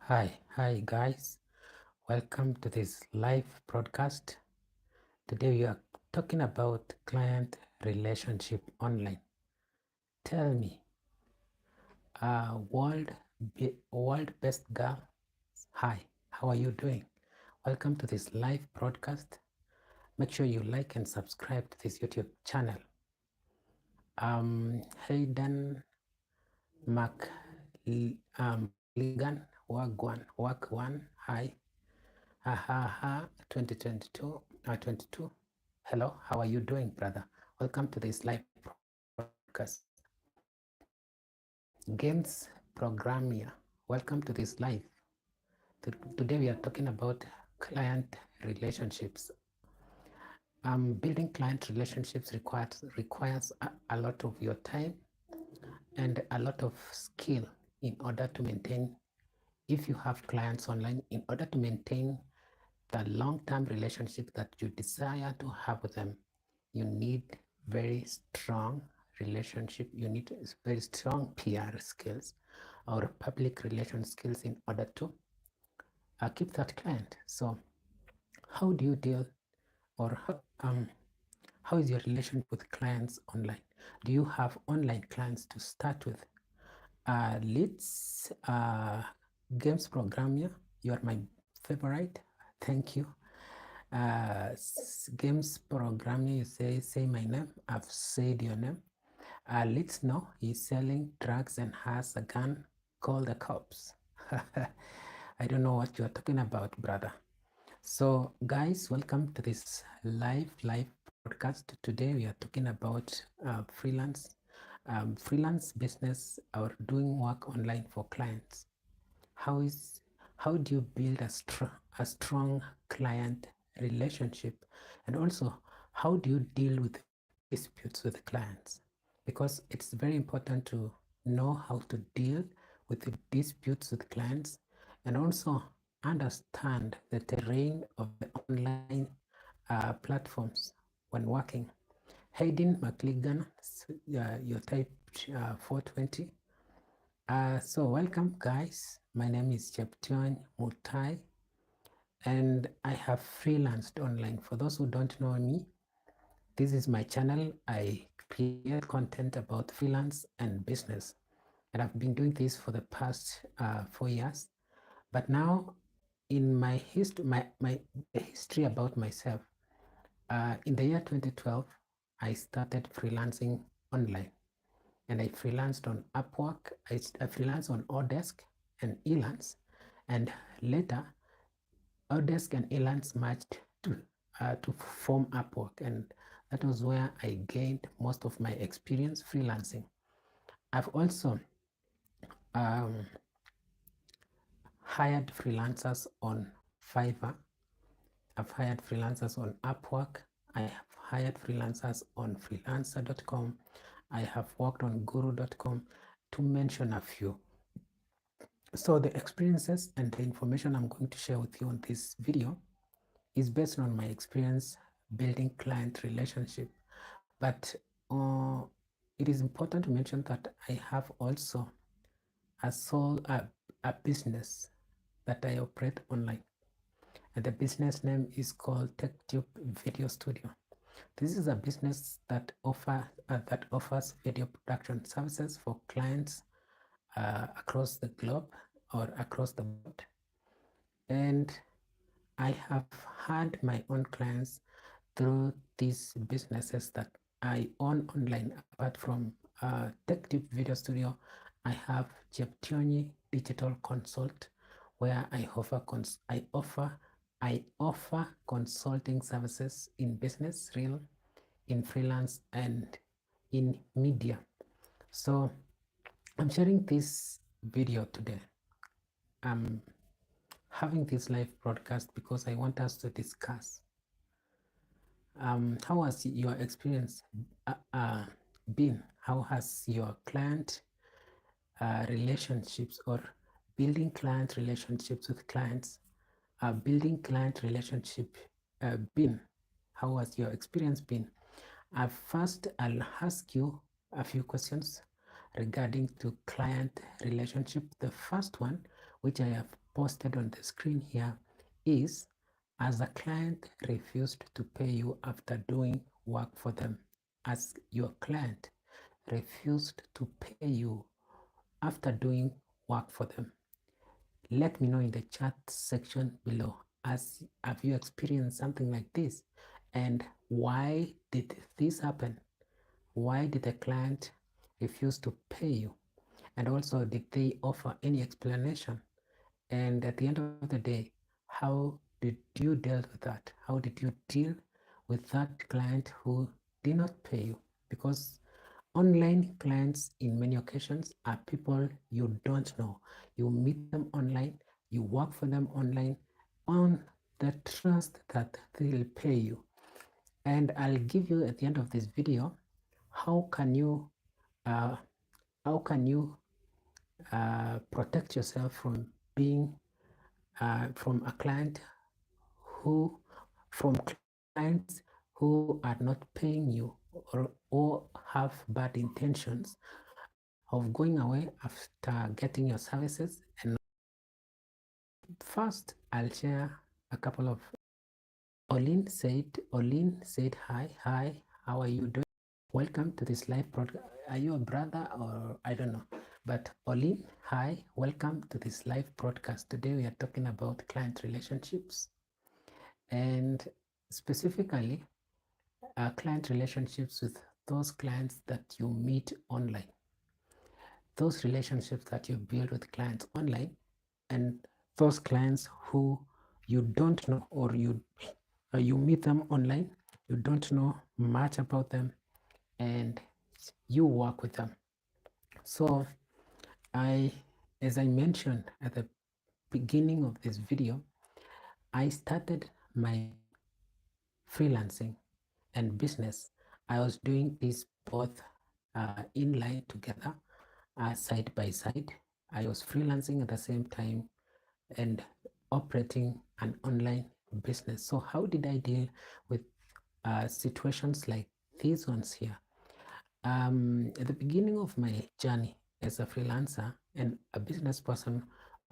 Hi guys, welcome to this live broadcast. Today we are talking about client relationship online. Tell me, world best girl, hi, how are you doing? Welcome to this live broadcast. Make sure you like and subscribe to this YouTube channel. Hayden McLigan, Wagwan, hi. 2022, 22. Hello, how are you doing, brother? Welcome to this live broadcast. Games Programmer, welcome to this live. Today we are talking about client relationships. Building client relationships requires a lot of your time and a lot of skill in order to maintain, if you have clients online, in order to maintain the long-term relationship that you desire to have with them. You need very strong relationship. You need very strong PR skills or public relation skills in order to keep that client. So how do you deal, or how is your relationship with clients online? Do you have online clients to start with? Let's games programmer, you are my favorite. Thank you. Games programmer, you say my name. I've said your name. Let's know he's selling drugs and has a gun. Call the cops. I don't know what you're talking about, brother. So guys, welcome to this live broadcast. Today we are talking about freelance business or doing work online for clients. How do you build a strong client relationship, and also how do you deal with disputes with clients? Because it's very important to know how to deal with the disputes with clients and also understand the terrain of the online platforms when working. Hayden McLigan, your type 420. So welcome guys. My name is Cheptiony Mutai and I have freelanced online. For those who don't know me, this is my channel. I create content about freelance and business, and I've been doing this for the past 4 years. But now in my history, the history about myself, in the year 2012, I started freelancing online, and I freelanced on Upwork. I freelanced on Odesk and Elance, and later Odesk and Elance merged to form Upwork, and that was where I gained most of my experience freelancing. I've also hired freelancers on Fiverr. I've hired freelancers on Upwork. I have hired freelancers on freelancer.com. I have worked on guru.com, to mention a few. So the experiences and the information I'm going to share with you on this video is based on my experience building client relationship. But it is important to mention that I have also a business that I operate online, and the business name is called TechTube Video Studio. This is a business that offers video production services for clients across the globe or across the world. And I have had my own clients through these businesses that I own online. Apart from TechTube Video Studio, I have Cheptiony Digital Consult, where I offer consulting services in business, in freelance, and in media. So I'm sharing this video today. I'm having this live broadcast because I want us to discuss how has your experience been? How has your client relationships or building client relationships with clients, building client relationship been? How has your experience been? First, I'll ask you a few questions regarding to client relationship. The first one, which I have posted on the screen here, is: as a client refused to pay you after doing work for them? As your client refused to pay you after doing work for them? Let me know in the chat section below. Have you experienced something like this? And why did this happen? Why did the client refuse to pay you? And also, did they offer any explanation? And at the end of the day, how did you deal with that? How did you deal with that client who did not pay you? Because online clients in many occasions are people you don't know. You meet them online, you work for them online on the trust that they'll pay you. And I'll give you at the end of this video how can you uh, protect yourself from being from a client who from clients who are not paying you or have bad intentions of going away after getting your services. And first, I'll share a couple of. Olin said, hi, how are you doing? Welcome to this live broadcast. Are you a brother or I don't know? But Olin, hi, welcome to this live broadcast. Today we are talking about client relationships and specifically client relationships with those clients that you meet online. Those relationships that you build with clients online and those clients who you don't know or you meet them online, you don't know much about them and you work with them. So as I mentioned at the beginning of this video, I started my freelancing and business. I was doing this both in line together, side by side. I was freelancing at the same time and operating an online business. So how did I deal with situations like these ones here? At the beginning of my journey as a freelancer and a business person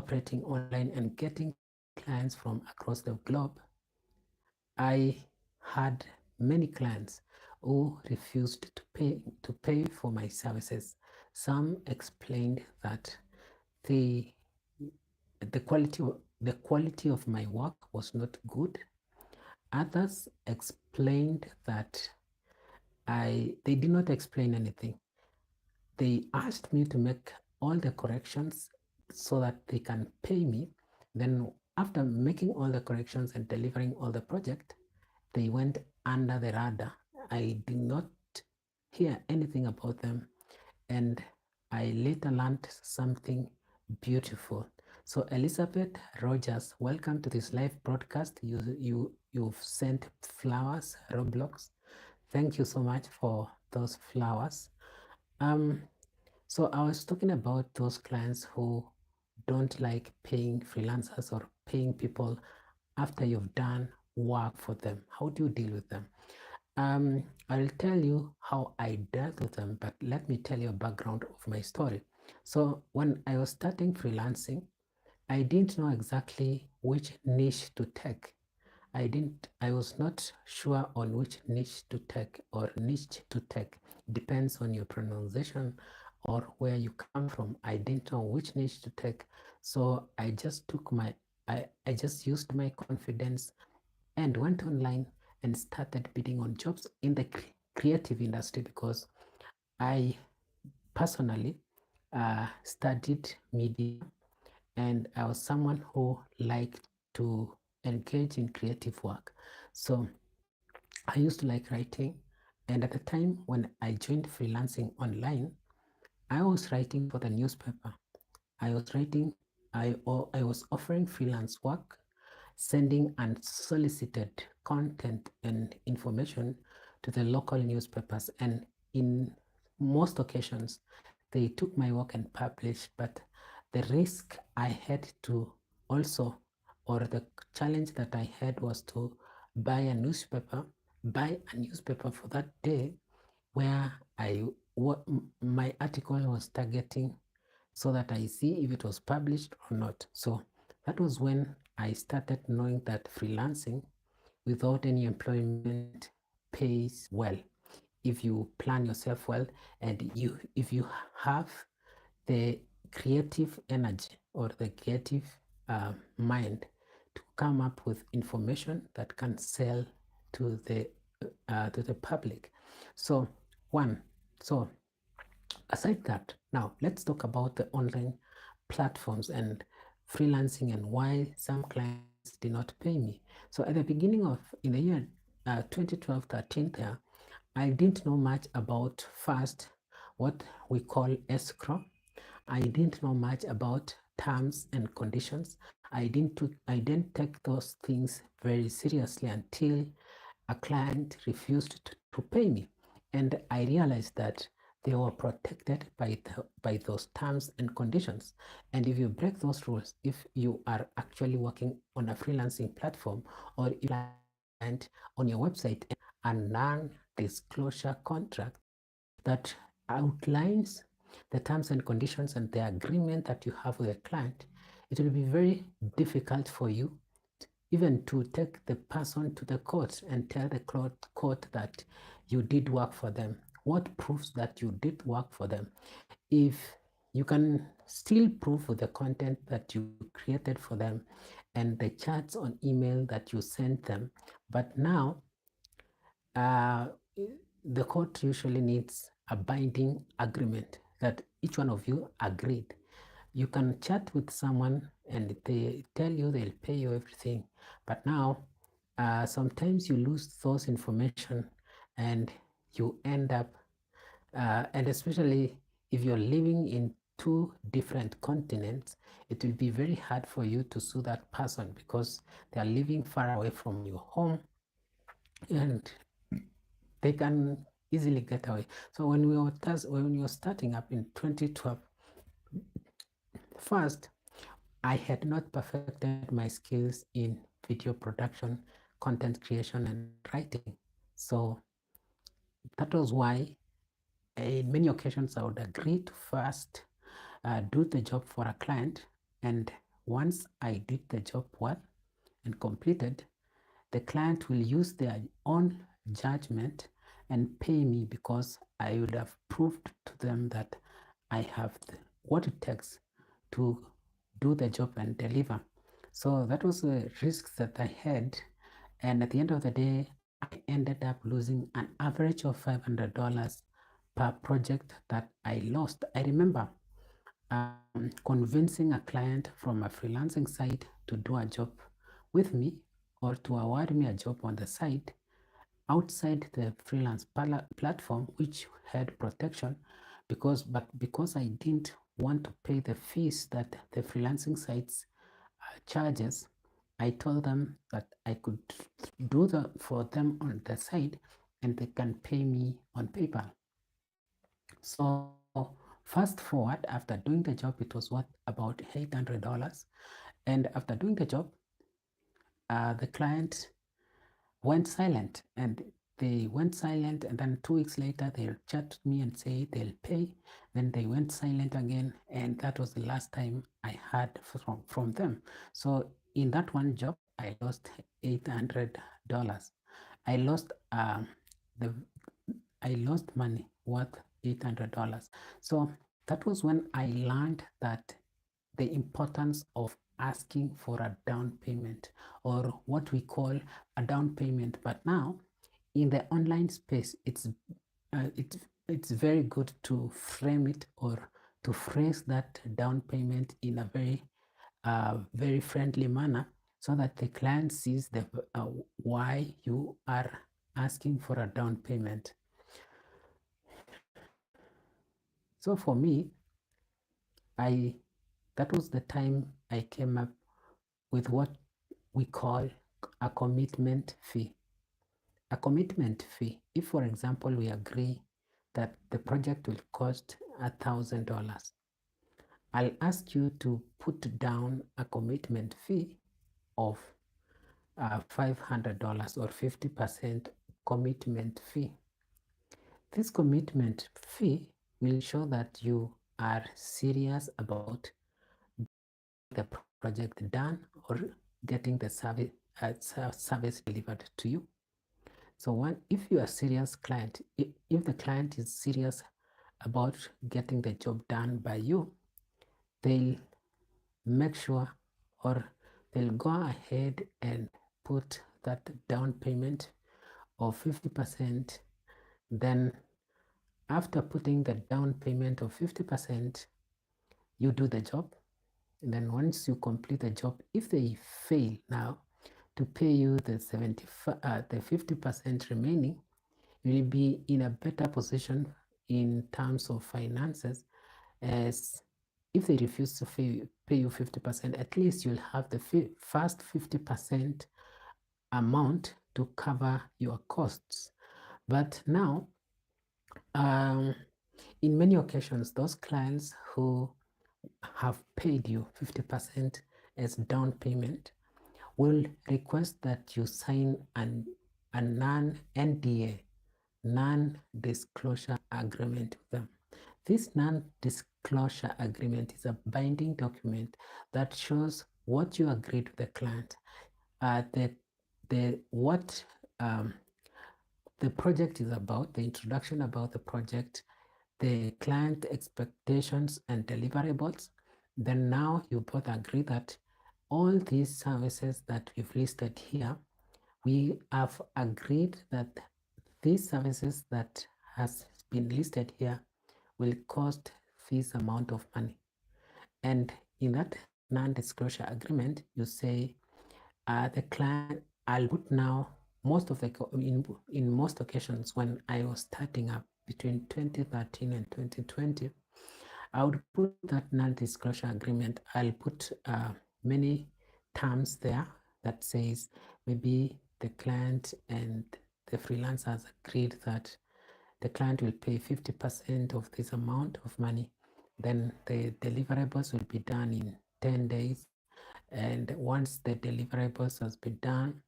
operating online and getting clients from across the globe, I had many clients who refused to pay for my services. Some explained that the quality of my work was not good. Others explained that they did not explain anything. They asked me to make all the corrections so that they can pay me. Then after making all the corrections and delivering all the project, they went under the radar. I did not hear anything about them, and I later learned something beautiful. So Elizabeth Rogers, welcome to this live broadcast. You've sent flowers, Roblox. Thank you so much for those flowers. So I was talking about those clients who don't like paying freelancers or paying people after you've done work for them. How do you deal with them? I'll tell you how I dealt with them, but let me tell you a background of my story. So when I was starting freelancing, I didn't know exactly which niche to take. I was not sure on which niche to take or niche to take. Depends on your pronunciation or where you come from. I didn't know which niche to take. So I just I just used my confidence and went online and started bidding on jobs in the creative industry because I personally studied media and I was someone who liked to engage in creative work. So I used to like writing And at the time when I joined freelancing online, I was writing for the newspaper. I was writing, I was offering freelance work, sending unsolicited content and information to the local newspapers. And in most occasions, they took my work and published, but the risk I had to also, or the challenge that I had was to buy a newspaper, buy a newspaper for that day where my article was targeting so that I see if it was published or not. So that was when I started knowing that freelancing without any employment pays well if you plan yourself well, and if you have the creative energy or the creative mind to come up with information that can sell to the public. So one, so aside that, now let's talk about the online platforms and freelancing and why some clients did not pay me. So at the beginning of in the year 2012-13 there, I didn't know much about first what we call escrow. I didn't know much about terms and conditions. I didn't take those things very seriously until a client refused to pay me. And I realized that they were protected by those terms and conditions. And if you break those rules, if you are actually working on a freelancing platform, or if you client on your website a non-disclosure contract that outlines the terms and conditions and the agreement that you have with the client, it will be very difficult for you even to take the person to the court and tell the court that you did work for them. What proves that you did work for them? If you can still prove with the content that you created for them and the chats on email that you sent them, but now uh, the court usually needs a binding agreement that each one of you agreed. You can chat with someone and they tell you they'll pay you everything, but now sometimes you lose those information and you end up, and especially if you're living in two different continents, it will be very hard for you to sue that person because they are living far away from your home and they can easily get away. So when we were starting up in 2012, first, I had not perfected my skills in video production, content creation, and writing. So that was why in many occasions I would agree to first do the job for a client. And once I did the job well and completed, the client will use their own judgment and pay me because I would have proved to them that I have what it takes to do the job and deliver. So that was a risk that I had. And at the end of the day, I ended up losing an average of $500 per project that I lost. I remember convincing a client from a freelancing site to do a job with me or to award me a job on the site outside the freelance platform, which had protection, because I didn't want to pay the fees that the freelancing sites charges, I told them that I could do that for them on the side and they can pay me on PayPal. So fast forward, after doing the job, it was worth about $800. And after doing the job, the client went silent, and they went silent, and then 2 weeks later they'll chat me and say they'll pay. Then they went silent again, and that was the last time I heard from them. So in that one job I lost $800. I lost the I lost money worth $800. So that was when I learned that the importance of asking for a down payment, or what we call a down payment. But now in the online space, it's very good to frame it or to phrase that down payment in a very friendly manner, so that the client sees why you are asking for a down payment. So for me, that was the time I came up with what we call a commitment fee. A commitment fee, if for example we agree that the project will cost $1,000, I'll ask you to put down a commitment fee of $500 or 50% commitment fee. This commitment fee will show that you are serious about the project done or getting the service delivered to you. So if you are a serious client, if the client is serious about getting the job done by you, they'll make sure, or they'll go ahead and put that down payment of 50%. Then after putting the down payment of 50%, you do the job. And then once you complete the job, if they fail now to pay you the 50% remaining, you will be in a better position in terms of finances, as if they refuse to pay you 50%, at least you'll have the first 50% amount to cover your costs. But now, in many occasions, those clients who have paid you 50% as down payment will request that you sign a non-NDA, non-disclosure agreement with them. This non-disclosure agreement is a binding document that shows what you agreed with the client, what the project is about, the introduction about the project, the client expectations and deliverables. Then now you both agree that all these services that we've listed here, we have agreed that these services that has been listed here will cost this amount of money. And in that non-disclosure agreement, you say the client, I'll put now most of the in most occasions when I was starting up between 2013 and 2020, I would put that non-disclosure agreement. I'll put many terms there that says maybe the client and the freelancers agreed that the client will pay 50% of this amount of money. Then the deliverables will be done in 10 days. And once the deliverables has been done,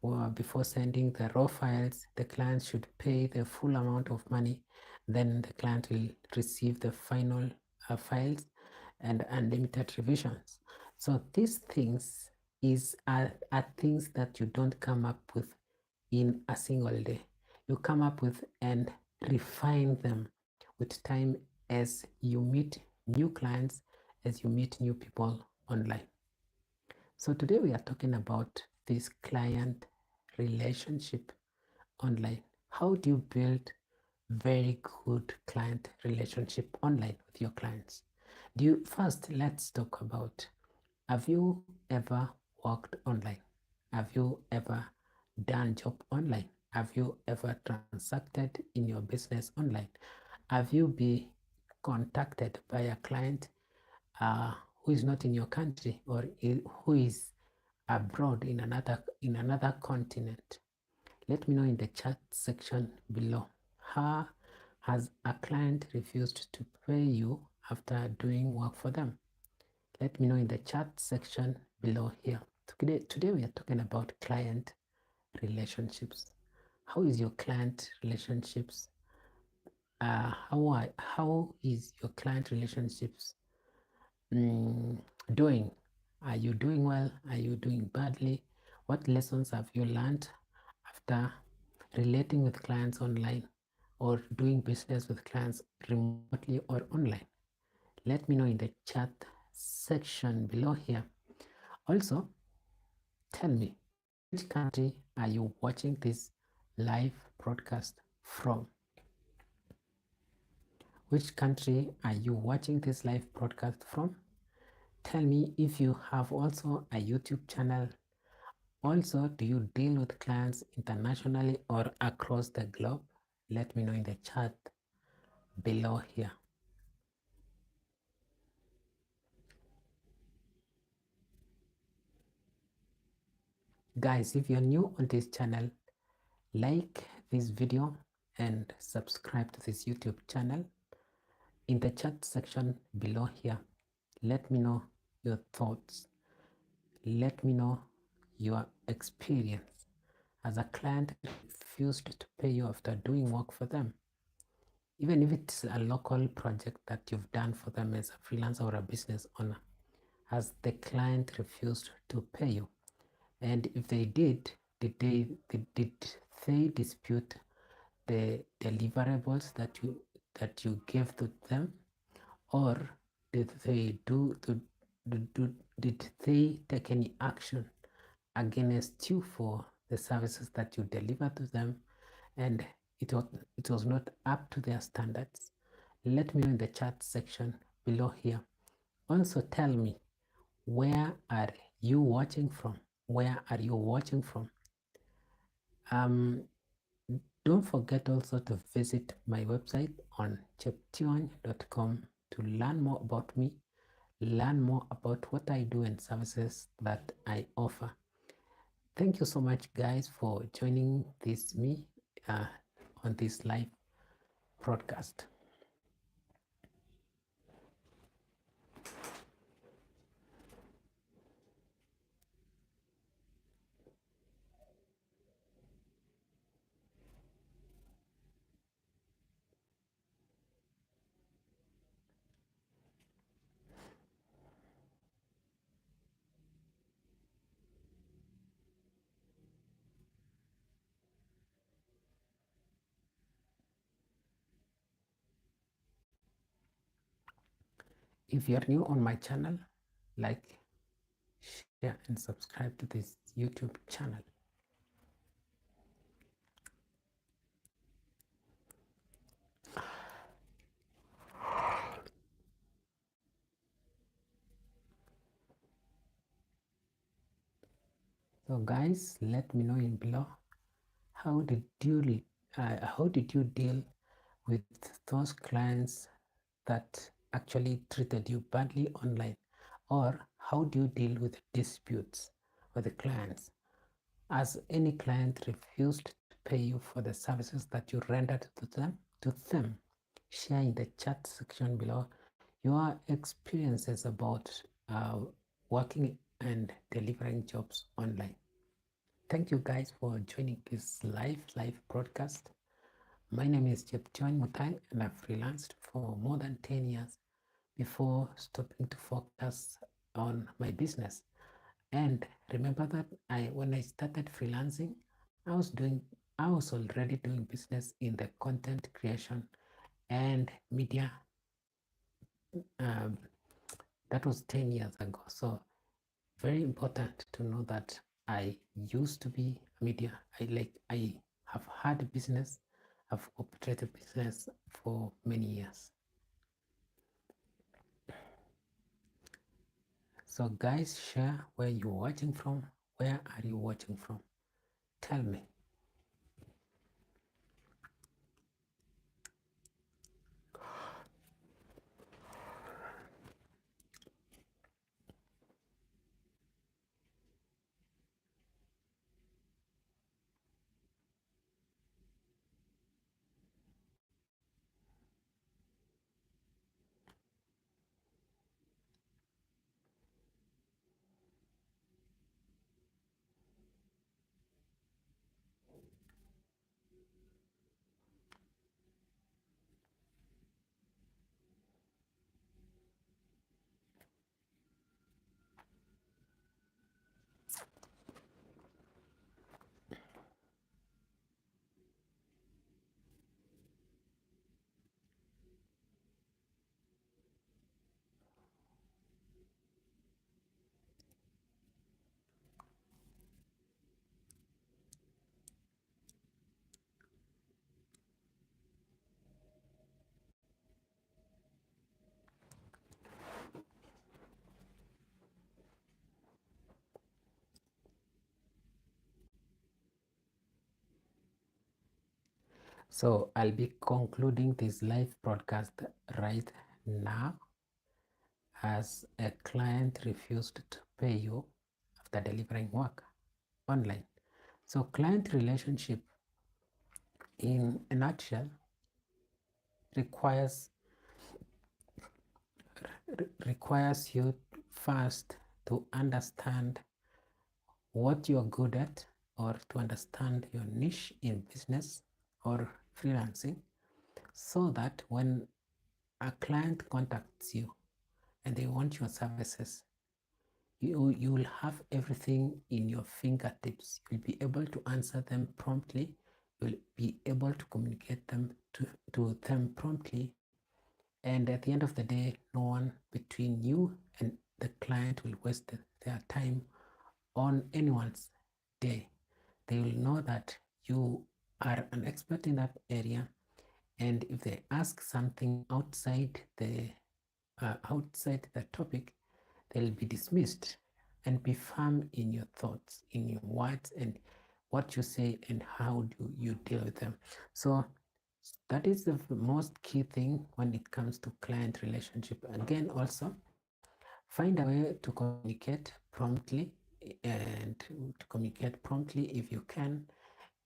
or before sending the raw files, the client should pay the full amount of money. Then the client will receive the final files and unlimited revisions. So these things are things that you don't come up with in a single day. You come up with and refine them with time as you meet new clients, as you meet new people online. So today we are talking about this client relationship online. How do you build very good client relationship online with your clients? First, let's talk about, have you ever worked online? Have you ever done job online? Have you ever transacted in your business online? Have you been contacted by a client who is not in your country, or who is abroad in another continent? Let me know in the chat section below. How has a client refused to pay you after doing work for them? Let me know in the chat section below here. Today we are talking about client relationships. How is your client relationships? How is your client relationships doing? Are you doing well? Are you doing badly? What lessons have you learned after relating with clients online or doing business with clients remotely or online? Let me know in the chat section below here. Also, tell me, which country are you watching this live broadcast from? Which country are you watching this live broadcast from? Tell me if you have also a YouTube channel. Also, do you deal with clients internationally or across the globe? Let me know in the chat below here. Guys, if you're new on this channel, like this video and subscribe to this YouTube channel. In the chat section below here, let me know your thoughts. Let me know your experience as a client refused to pay you after doing work for them. Even if it's a local project that you've done for them as a freelancer or a business owner, has the client refused to pay you? And if they did they dispute the deliverables that you gave to them, or did they did they take any action against you for the services that you delivered to them, and it was not up to their standards? Let me know in the chat section below here. Also tell me, where are you watching from? Where are you watching from? Don't forget also to visit my website on cheptiony.com to learn more about me, learn more about what I do and services that I offer. Thank you so much, guys, for joining me on this live broadcast. If you're new on my channel, like, share, and subscribe to this YouTube channel. So guys, let me know in below, how did you deal with those clients that actually treated you badly online? Or how do you deal with disputes with the clients? Has any client refused to pay you for the services that you rendered to them? Share in the chat section below your experiences about working and delivering jobs online. Thank you guys for joining this live broadcast. My name is Cheptiony Mutai, and I've freelanced for more than 10 years before stopping to focus on my business. And remember that when I started freelancing, I was already doing business in the content creation and media. That was 10 years ago. So very important to know that I used to be media. I have had a business. I've operated business for many years. So guys, share where you're watching from. Where are you watching from? Tell me. So I'll be concluding this live broadcast right now, as a client refused to pay you after delivering work. online. So client relationship in a nutshell requires you first to understand what you're good at, or to understand your niche in business or freelancing, so that when a client contacts you and they want your services, you will have everything in your fingertips. You'll be able to answer them promptly. You'll be able to communicate them to them promptly. And at the end of the day, no one between you and the client will waste their time on anyone's day. They will know that you are an expert in that area, and if they ask something outside the topic, they'll be dismissed. And be firm in your thoughts, in your words, and what you say, and how do you deal with them. So that is the most key thing when it comes to client relationship. Again, also find a way to communicate promptly, and to communicate promptly if you can.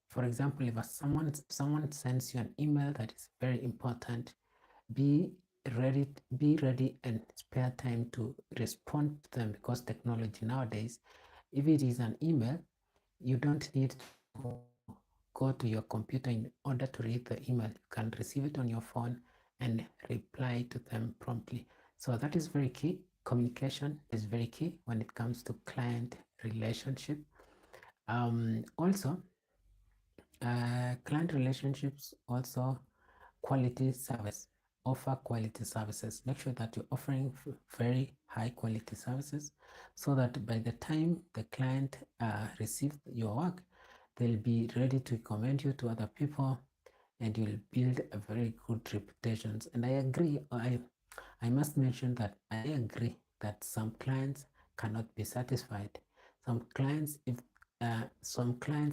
For example, if someone sends you an email that is very important, be ready and spare time to respond to them, because technology nowadays, if it is an email, you don't need to go to your computer in order to read the email. You can receive it on your phone and reply to them promptly. So that is very key. Communication is very key when it comes to client relationship. Also, client relationships also quality service. Offer quality services. Make sure that you're offering very high quality services, so that by the time the client receives your work, they'll be ready to recommend you to other people, and you'll build a very good reputation. And I agree, I must mention that I agree that some clients cannot be satisfied. Some clients'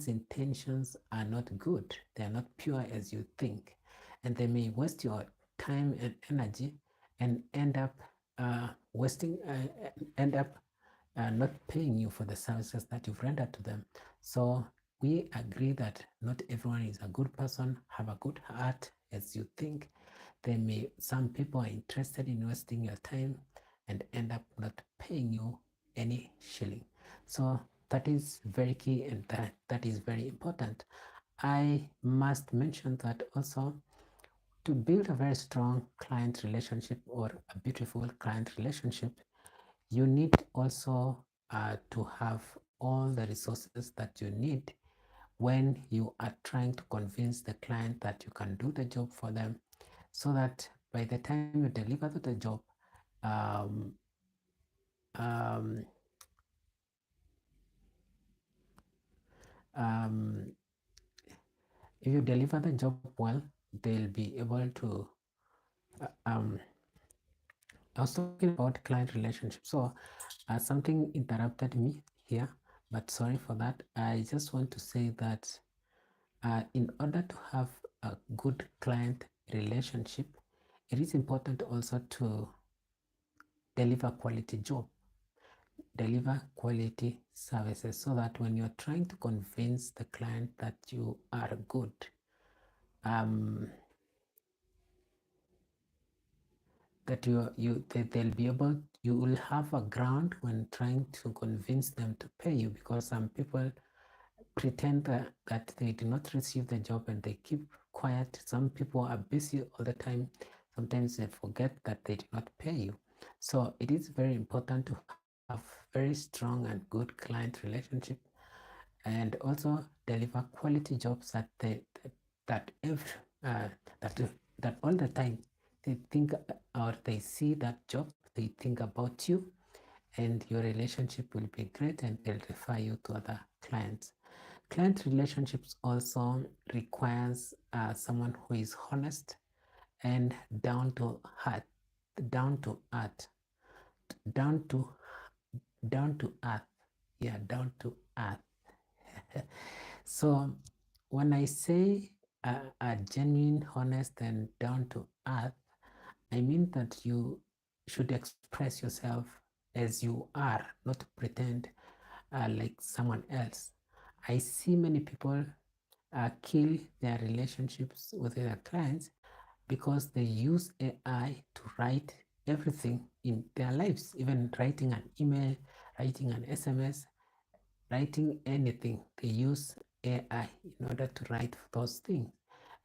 intentions are not good. They are not pure as you think, and they may waste your time and energy, and end up not paying you for the services that you've rendered to them. So we agree that not everyone is a good person, have a good heart as you think. Some people are interested in wasting your time and end up not paying you any shilling. So that is very key, and that is very important. I must mention that also, to build a very strong client relationship, or a beautiful client relationship, you need also to have all the resources that you need when you are trying to convince the client that you can do the job for them, so that by the time you deliver the job, um, um, um, if you deliver the job well, they'll be able to. I was talking about client relationships, so something interrupted me here, but sorry for that. I just want to say that in order to have a good client relationship, it is important also to deliver quality job, deliver quality services, so that when you're trying to convince the client that you are good, that they'll be able, you will have a ground when trying to convince them to pay you, because some people pretend that they do not receive the job and they keep quiet. Some people are busy all the time. Sometimes they forget that they do not pay you. So it is very important to have very strong and good client relationship, and also deliver quality jobs that that every that that all the time they think, or they see that job, they think about you, and your relationship will be great, and they'll refer you to other clients. Client relationships also requires someone who is honest and down to earth, down to earth, down to down to earth, yeah, down to earth. So when I say a genuine, honest, and down to earth, I mean that you should express yourself as you are, not pretend like someone else. I see many people kill their relationships with their clients because they use AI to write everything in their lives, even writing an email, writing an SMS, writing anything. They use AI in order to write those things,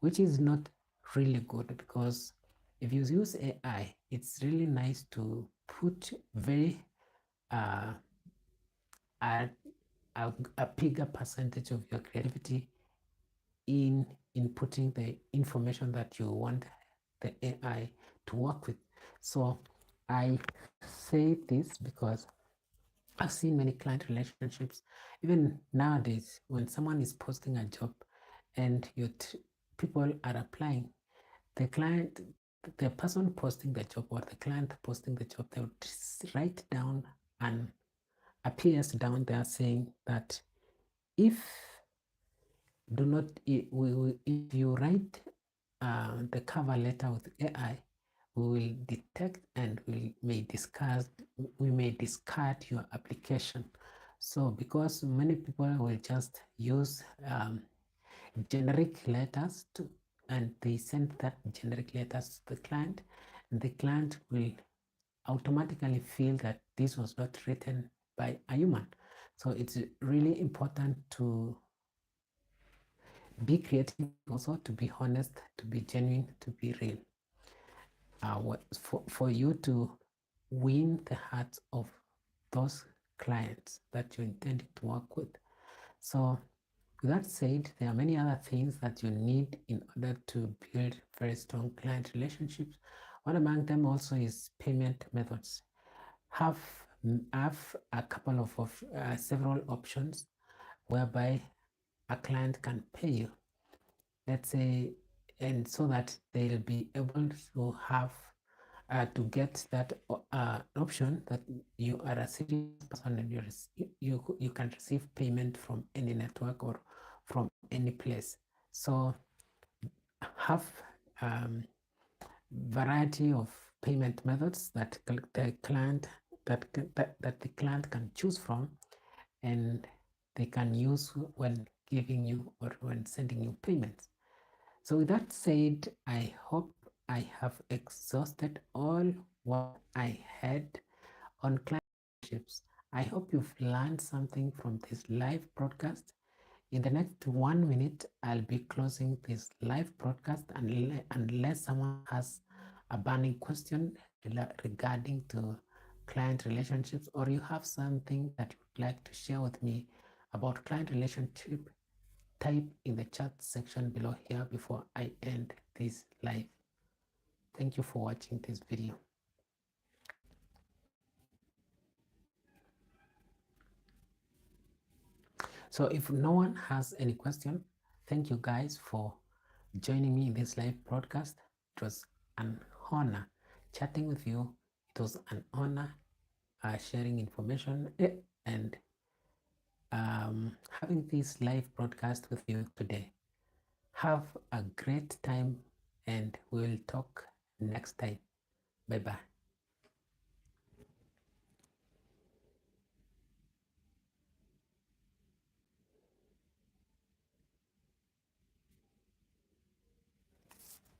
which is not really good, because if you use AI, it's really nice to put very uh, a, a bigger percentage of your creativity in inputting the information that you want the AI to work with. So I say this because I've seen many client relationships, even nowadays, when someone is posting a job and people are applying, the client, the person posting the job or the client posting the job, they would write down and appears down there saying that if do not if you write the cover letter with AI, we will detect and we may discard your application. So because many people will just use generic letters and they send that generic letters to the client, and the client will automatically feel that this was not written by a human. So it's really important to be creative, also to be honest, to be genuine, to be real. For you to win the hearts of those clients that you intend to work with. So with that said, there are many other things that you need in order to build very strong client relationships. One among them also is payment methods. Have a couple of several options whereby a client can pay you, let's say, and so that they'll be able to have to get that option that you are a serious person and you can receive payment from any network or from any place. So have variety of payment methods that the client that the client can choose from, and they can use when giving you or when sending you payments. So with that said, I hope I have exhausted all what I had on client relationships. I hope you've learned something from this live broadcast. In the next 1 minute, I'll be closing this live broadcast unless someone has a burning question regarding to client relationships, or you have something that you would like to share with me about client relationship. Type in the chat section below here before I end this live. Thank you for watching this video. So if no one has any question, thank you guys for joining me in this live broadcast. It was an honor chatting with you. It was an honor sharing information and having this live broadcast with you today. Have a great time and we'll talk next time. Bye bye.